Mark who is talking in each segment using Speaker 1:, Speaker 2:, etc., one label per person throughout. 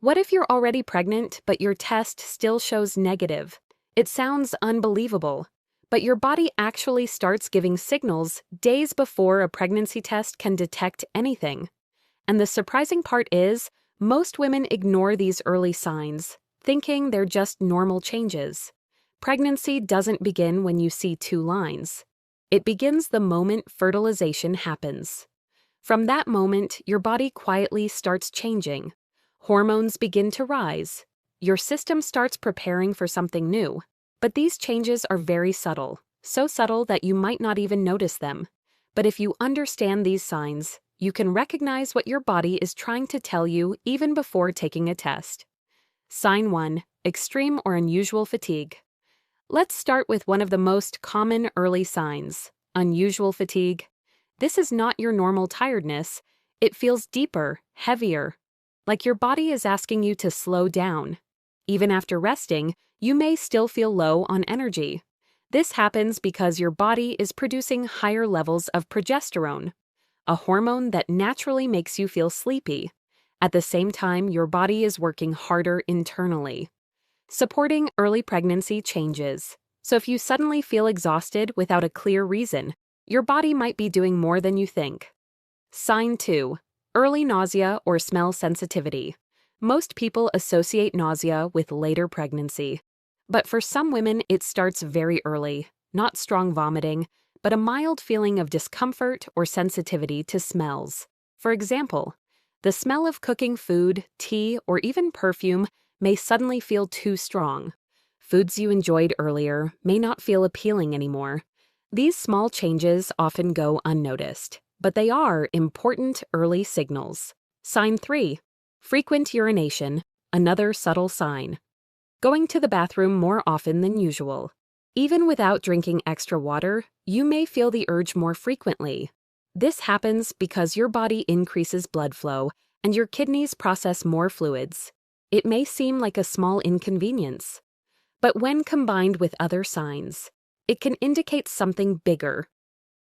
Speaker 1: What if you're already pregnant, but your test still shows negative? It sounds unbelievable, but your body actually starts giving signals days before a pregnancy test can detect anything. And the surprising part is, most women ignore these early signs, thinking they're just normal changes. Pregnancy doesn't begin when you see two lines. It begins the moment fertilization happens. From that moment, your body quietly starts changing. Hormones begin to rise. Your system starts preparing for something new. But these changes are very subtle, so subtle that you might not even notice them. But if you understand these signs, you can recognize what your body is trying to tell you even before taking a test. Sign 1. Extreme or unusual fatigue. Let's start with one of the most common early signs, unusual fatigue. This is not your normal tiredness. It feels deeper, heavier, like your body is asking you to slow down. Even after resting, you may still feel low on energy. This happens because your body is producing higher levels of progesterone, a hormone that naturally makes you feel sleepy. At the same time, your body is working harder internally, supporting early pregnancy changes. So if you suddenly feel exhausted without a clear reason, your body might be doing more than you think. Sign 2. Early nausea or smell sensitivity. Most people associate nausea with later pregnancy. But for some women, it starts very early, not strong vomiting, but a mild feeling of discomfort or sensitivity to smells. For example, the smell of cooking food, tea, or even perfume may suddenly feel too strong. Foods you enjoyed earlier may not feel appealing anymore. These small changes often go unnoticed, but they are important early signals. Sign 3. Frequent urination, another subtle sign. Going to the bathroom more often than usual. Even without drinking extra water, you may feel the urge more frequently. This happens because your body increases blood flow and your kidneys process more fluids. It may seem like a small inconvenience, but when combined with other signs, it can indicate something bigger.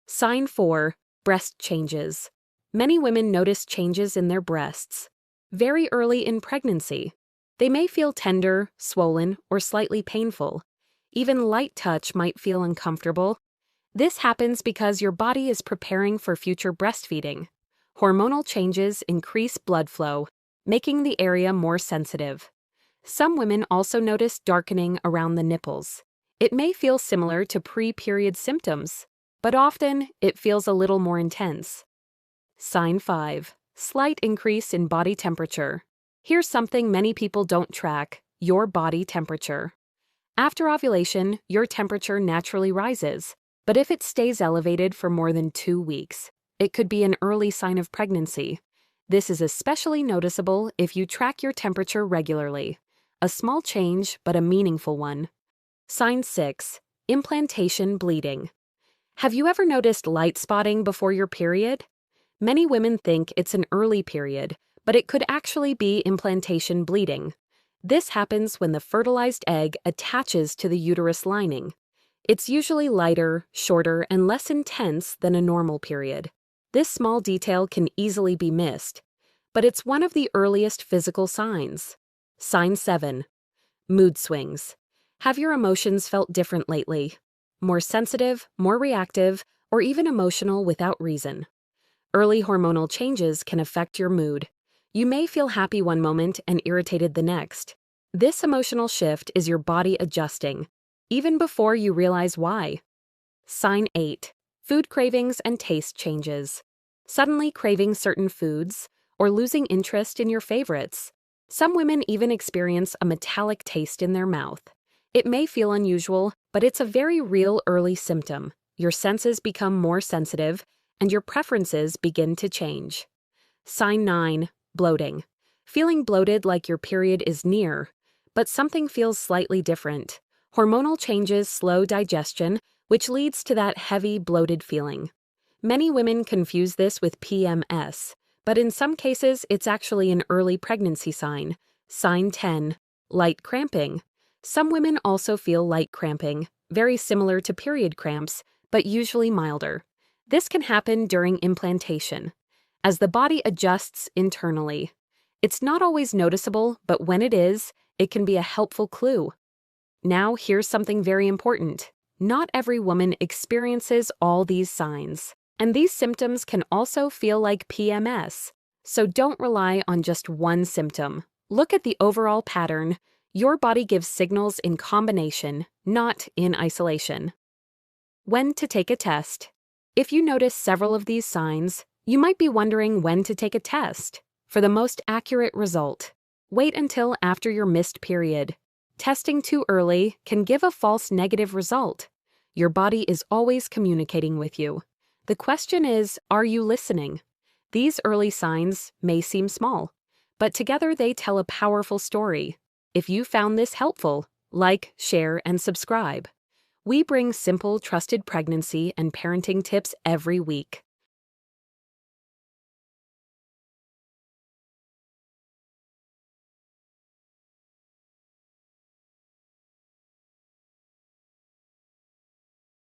Speaker 1: Sign 4. Breast changes. Many women notice changes in their breasts very early in pregnancy. They may feel tender, swollen, or slightly painful. Even light touch might feel uncomfortable. This happens because your body is preparing for future breastfeeding. Hormonal changes increase blood flow, making the area more sensitive. Some women also notice darkening around the nipples. It may feel similar to pre-period symptoms, but often it feels a little more intense. Sign 5. Slight increase in body temperature. Here's something many people don't track: your body temperature. After ovulation, your temperature naturally rises, but if it stays elevated for more than 2 weeks, it could be an early sign of pregnancy. This is especially noticeable if you track your temperature regularly. A small change, but a meaningful one. Sign 6. Implantation bleeding. Have you ever noticed light spotting before your period? Many women think it's an early period, but it could actually be implantation bleeding. This happens when the fertilized egg attaches to the uterus lining. It's usually lighter, shorter, and less intense than a normal period. This small detail can easily be missed, but it's one of the earliest physical signs. Sign 7. Mood swings. Have your emotions felt different lately? More sensitive, more reactive, or even emotional without reason? Early hormonal changes can affect your mood. You may feel happy one moment and irritated the next. This emotional shift is your body adjusting, even before you realize why. Sign 8. Food cravings and taste changes. Suddenly craving certain foods or losing interest in your favorites. Some women even experience a metallic taste in their mouth. It may feel unusual, but it's a very real early symptom. Your senses become more sensitive, and your preferences begin to change. Sign 9. Bloating. Feeling bloated like your period is near, but something feels slightly different. Hormonal changes slow digestion, which leads to that heavy, bloated feeling. Many women confuse this with PMS, but in some cases it's actually an early pregnancy sign. Sign 10. Light cramping. Some women also feel light cramping, very similar to period cramps, but usually milder. This can happen during implantation, as the body adjusts internally. It's not always noticeable, but when it is, it can be a helpful clue. Now, here's something very important. Not every woman experiences all these signs, and these symptoms can also feel like PMS. So don't rely on just one symptom. Look at the overall pattern. Your body gives signals in combination, not in isolation. When to take a test. If you notice several of these signs, you might be wondering when to take a test. For the most accurate result, wait until after your missed period. Testing too early can give a false negative result. Your body is always communicating with you. The question is, are you listening? These early signs may seem small, but together they tell a powerful story. If you found this helpful, like, share, and subscribe. We bring simple, trusted pregnancy and parenting tips every week.